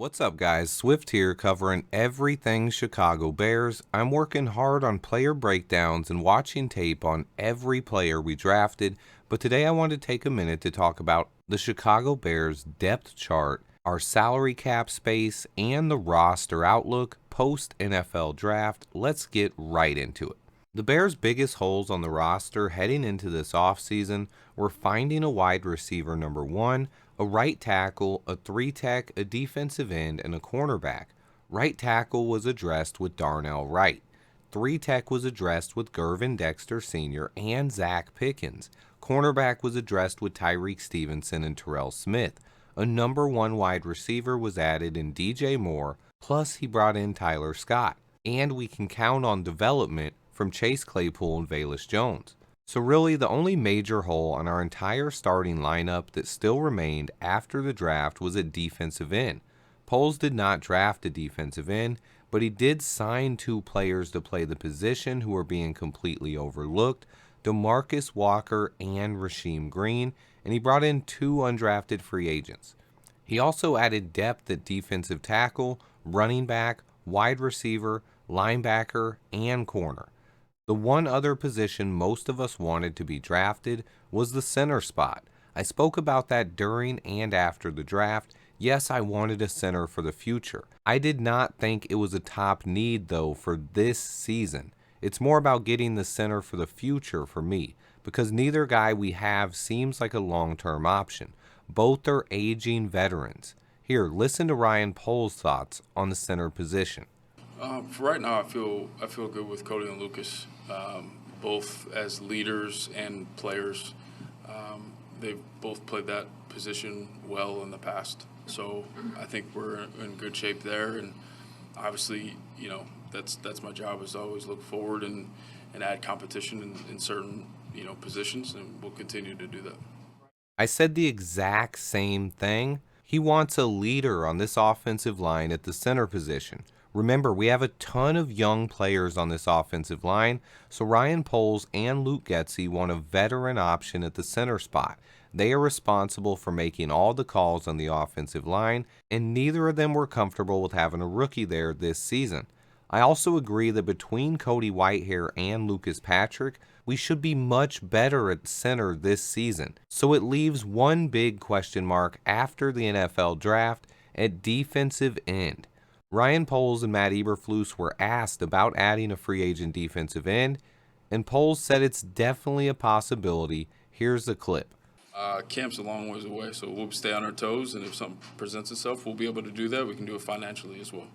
What's up, guys? Swift here covering everything Chicago Bears. I'm working hard on player breakdowns and watching tape on every player we drafted, but today I want to take a minute to talk about the Chicago Bears depth chart, our salary cap space, and the roster outlook post NFL draft. Let's get right into it. The Bears' biggest holes on the roster heading into this offseason were finding a wide receiver number one, a right tackle, a three tech, a defensive end, and a cornerback. Right tackle was addressed with Darnell Wright. Three tech was addressed with Gervin Dexter Sr. and Zach Pickens. Cornerback was addressed with Tyreek Stevenson and Terrell Smith. A number one wide receiver was added in DJ Moore, plus he brought in Tyler Scott. And we can count on development from Chase Claypool and Velus Jones. So really, the only major hole on our entire starting lineup that still remained after the draft was at defensive end. Poles did not draft a defensive end, but he did sign two players to play the position who were being completely overlooked, DeMarcus Walker and Rasheem Green, and he brought in two undrafted free agents. He also added depth at defensive tackle, running back, wide receiver, linebacker, and corner. The one other position most of us wanted to be drafted was the center spot. I spoke about that during and after the draft. Yes, I wanted a center for the future. I did not think it was a top need, though, for this season. It's more about getting the center for the future for me, because neither guy we have seems like a long-term option. Both are aging veterans. Here, listen to Ryan Poles' thoughts on the center position. For right now, I feel good with Cody and Lucas, both as leaders and players. They've both played that position well in the past, so I think we're in good shape there. And obviously, that's my job, is to always look forward and add competition in certain positions, and we'll continue to do that. I said the exact same thing. He wants a leader on this offensive line at the center position. Remember, we have a ton of young players on this offensive line, so Ryan Poles and Luke Getsy want a veteran option at the center spot. They are responsible for making all the calls on the offensive line, and neither of them were comfortable with having a rookie there this season. I also agree that between Cody Whitehair and Lucas Patrick, we should be much better at center this season. So it leaves one big question mark after the NFL draft at defensive end. Ryan Poles and Matt Eberflus were asked about adding a free agent defensive end, and Poles said it's definitely a possibility. Here's the clip. Camp's a long ways away, so we'll stay on our toes, and if something presents itself, we'll be able to do that. We can do it financially as well.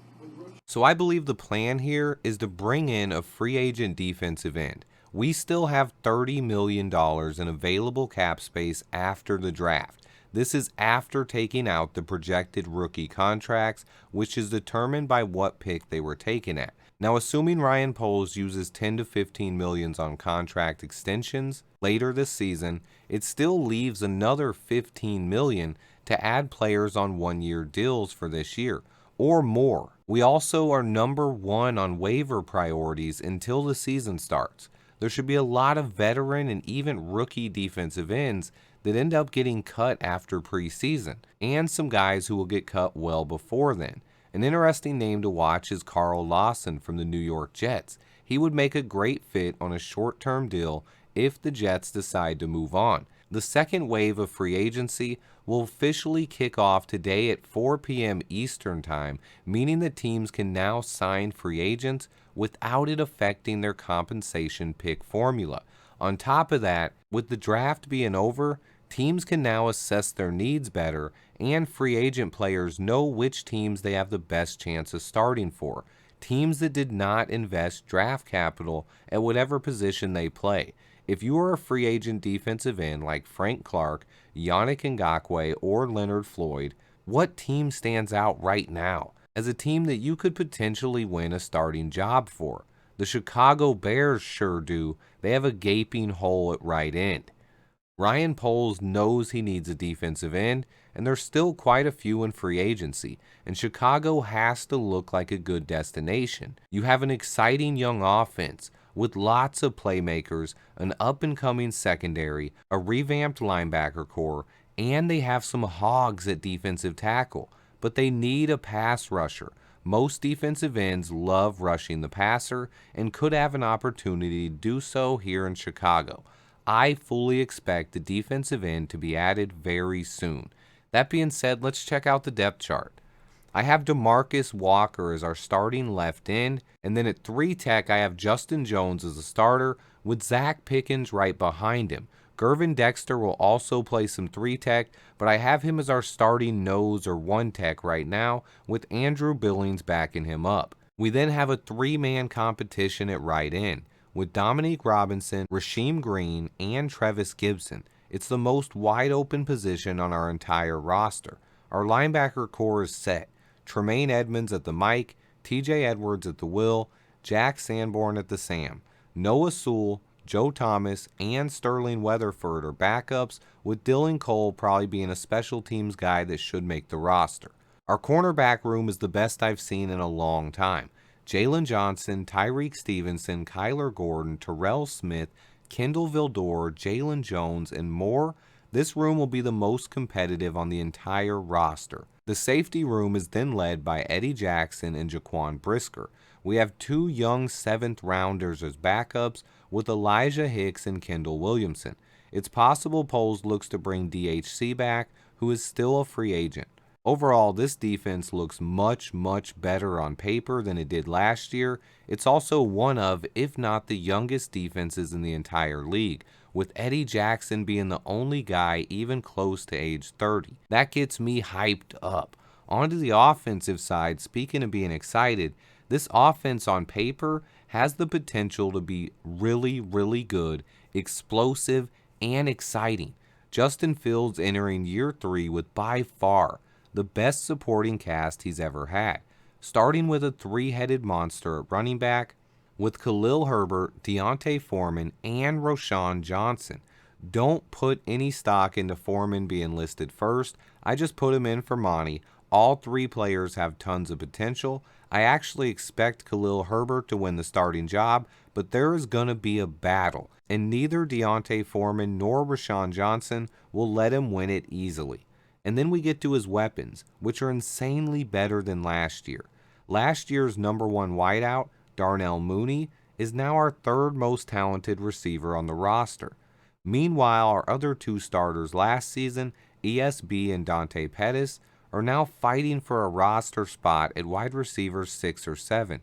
So I believe the plan here is to bring in a free agent defensive end. We still have $30 million in available cap space after the draft. This is after taking out the projected rookie contracts, which is determined by what pick they were taken at. Now, assuming Ryan Poles uses 10 to 15 millions on contract extensions later this season, it still leaves another 15 million to add players on one-year deals for this year, or more. We also are number one on waiver priorities until the season starts. There should be a lot of veteran and even rookie defensive ends that end up getting cut after preseason, and some guys who will get cut well before then. An interesting name to watch is Carl Lawson from the New York Jets. He would make a great fit on a short-term deal if the Jets decide to move on. The second wave of free agency will officially kick off today at 4 p.m. Eastern Time, meaning that teams can now sign free agents without it affecting their compensation pick formula. On top of that, with the draft being over, teams can now assess their needs better, and free agent players know which teams they have the best chance of starting for. Teams that did not invest draft capital at whatever position they play. If you are a free agent defensive end like Frank Clark, Yannick Ngakoue, or Leonard Floyd, what team stands out right now as a team that you could potentially win a starting job for? The Chicago Bears sure do. They have a gaping hole at right end. Ryan Poles knows he needs a defensive end, and there's still quite a few in free agency, and Chicago has to look like a good destination. You have an exciting young offense with lots of playmakers, an up-and-coming secondary, a revamped linebacker core, and they have some hogs at defensive tackle. but they need a pass rusher. Most defensive ends love rushing the passer and could have an opportunity to do so here in Chicago. I fully expect the defensive end to be added very soon. That being said, let's check out the depth chart. I have DeMarcus Walker as our starting left end, and then at 3 tech I have Justin Jones as a starter with Zach Pickens right behind him. Gervin Dexter will also play some 3 tech, but I have him as our starting nose or 1 tech right now with Andrew Billings backing him up. We then have a 3-man competition at right end with Dominique Robinson, Rasheem Green, and Trevis Gibson. It's the most wide open position on our entire roster. Our linebacker core is set. Tremaine Edmonds at the Mike, TJ Edwards at the Will, Jack Sanborn at the Sam. Noah Sewell, Joe Thomas, and Sterling Weatherford are backups, with Dylan Cole probably being a special teams guy that should make the roster. Our cornerback room is the best I've seen in a long time. Jalen Johnson, Tyreek Stevenson, Kyler Gordon, Terrell Smith, Kendall Vildor, Jalen Jones, and more. This room will be the most competitive on the entire roster. The safety room is then led by Eddie Jackson and Jaquan Brisker. We have 2 young 7th rounders as backups with Elijah Hicks and Kendall Williamson. It's possible Poles looks to bring DHC back, who is still a free agent. Overall, this defense looks much better on paper than it did last year. It's also one of, if not the youngest defenses in the entire league, with Eddie Jackson being the only guy even close to age 30. That gets me hyped up. On to the offensive side, speaking of being excited, this offense on paper has the potential to be really good, explosive, and exciting. Justin Fields entering year 3 with by far the best supporting cast he's ever had, starting with a 3-headed monster at running back with Khalil Herbert, Deontay Foreman, and Roschon Johnson. Don't put any stock into Foreman being listed first. I just put him in for Monty. All 3 players have tons of potential. I actually expect Khalil Herbert to win the starting job, but there is going to be a battle, and neither Deontay Foreman nor Roschon Johnson will let him win it easily. And then we get to his weapons, which are insanely better than last year. Last year's number 1 wideout, Darnell Mooney, is now our 3rd most talented receiver on the roster. Meanwhile, our other 2 starters last season, ESB and Dante Pettis, are now fighting for a roster spot at wide receiver 6 or 7.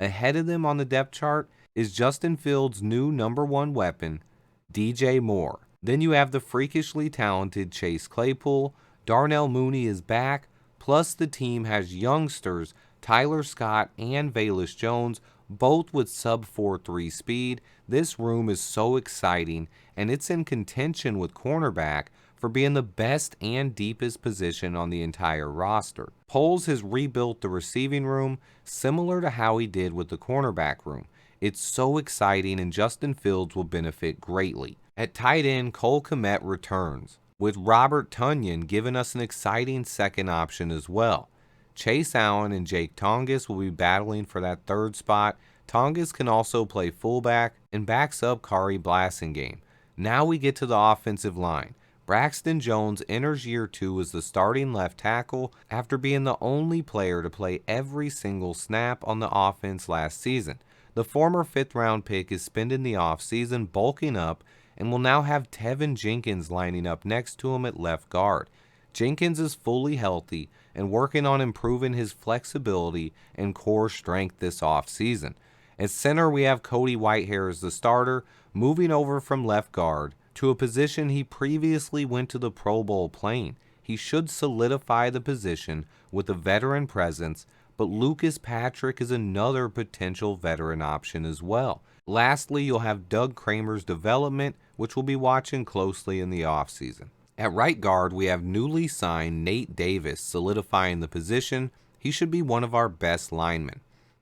Ahead of them on the depth chart is Justin Fields' new number 1 weapon, DJ Moore. Then you have the freakishly talented Chase Claypool. Darnell Mooney is back, plus the team has youngsters Tyler Scott and Velus Jones, both with sub 4.3 speed. This room is so exciting, and it's in contention with cornerback for being the best and deepest position on the entire roster. Poles has rebuilt the receiving room similar to how he did with the cornerback room. It's so exciting, and Justin Fields will benefit greatly. At tight end, Cole Kmet returns, with Robert Tonyan giving us an exciting second option as well. Chase Allen and Jake Tonges will be battling for that 3rd spot. Tonges can also play fullback and backs up Kari Blasingame. Now we get to the offensive line. Braxton Jones enters year 2 as the starting left tackle after being the only player to play every single snap on the offense last season. The former 5th round pick is spending the offseason bulking up and will now have Tevin Jenkins lining up next to him at left guard. Jenkins is fully healthy and working on improving his flexibility and core strength this offseason. At center, we have Cody Whitehair as the starter, moving over from left guard to a position he previously went to the Pro Bowl playing. He should solidify the position with a veteran presence, but Lucas Patrick is another potential veteran option as well. Lastly, you'll have Doug Kramer's development, which we'll be watching closely in the offseason. At right guard, we have newly signed Nate Davis solidifying the position. He should be one of our best linemen.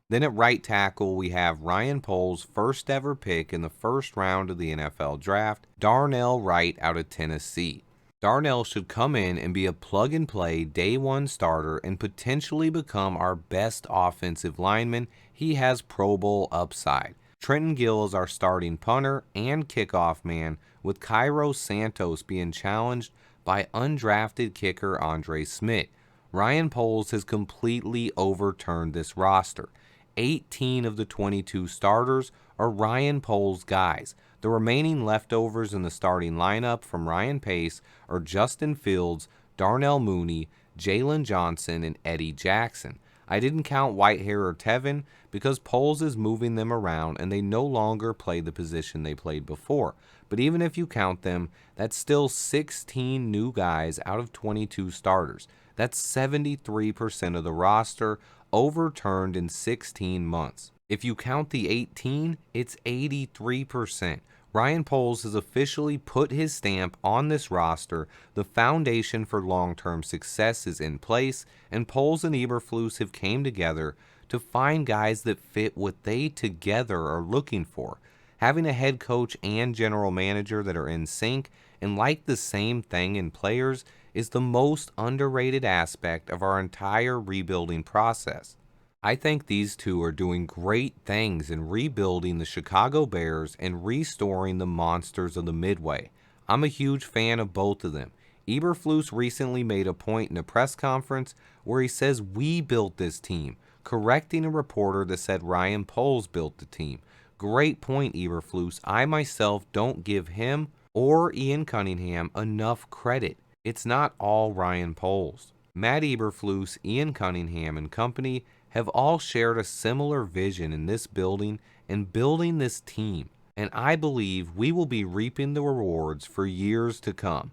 Then at right tackle, we have Ryan Poles' first ever pick in the 1st round of the NFL draft, Darnell Wright out of Tennessee. Darnell should come in and be a plug-and-play day 1 starter and potentially become our best offensive lineman. He has Pro Bowl upside. Trenton Gill is our starting punter and kickoff man, with Cairo Santos being challenged by undrafted kicker Andre Smith. Ryan Poles has completely overturned this roster. 18 of the 22 starters are Ryan Poles guys. The remaining leftovers in the starting lineup from Ryan Pace are Justin Fields, Darnell Mooney, Jalen Johnson, and Eddie Jackson. I didn't count Whitehair or Tevin because Poles is moving them around and they no longer play the position they played before. But even if you count them, that's still 16 new guys out of 22 starters. That's 73% of the roster overturned in 16 months. If you count the 18, it's 83%. Ryan Poles has officially put his stamp on this roster. The foundation for long-term success is in place, and Poles and Eberflus have came together to find guys that fit what they together are looking for. Having a head coach and general manager that are in sync and like the same thing in players is the most underrated aspect of our entire rebuilding process. I think these two are doing great things in rebuilding the Chicago Bears and restoring the monsters of the Midway. I'm a huge fan of both of them. Eberflus recently made a point in a press conference where he says we built this team, correcting a reporter that said Ryan Poles built the team. Great point, Eberflus. I myself don't give him or Ian Cunningham enough credit. It's not all Ryan Poles. Matt Eberflus, Ian Cunningham, and company have all shared a similar vision in this building and building this team, and I believe we will be reaping the rewards for years to come.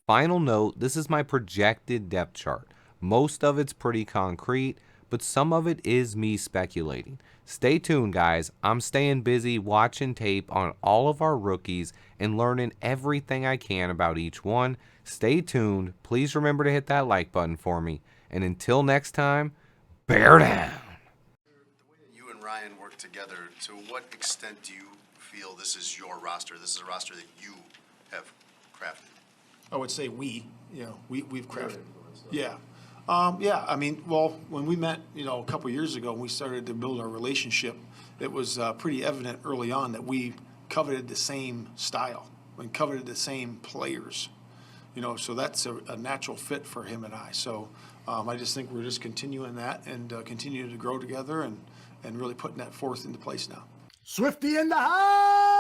Final note, this is my projected depth chart. Most of it's pretty concrete, but some of it is me speculating. Stay tuned, guys. I'm staying busy watching tape on all of our rookies and learning everything I can about each one. Stay tuned. Please remember to hit that like button for me. And until next time, bear down. The way that you and Ryan work together, to what extent do you feel this is your roster? This is a roster that you have crafted. I would say we've crafted. Yeah. Yeah, I mean, well, when we met, a couple years ago, and we started to build our relationship, it was pretty evident early on that we coveted the same style and coveted the same players. So that's a natural fit for him and I. So I just think we're just continuing that and continuing to grow together and really putting that forth into place now. Swifty in the house!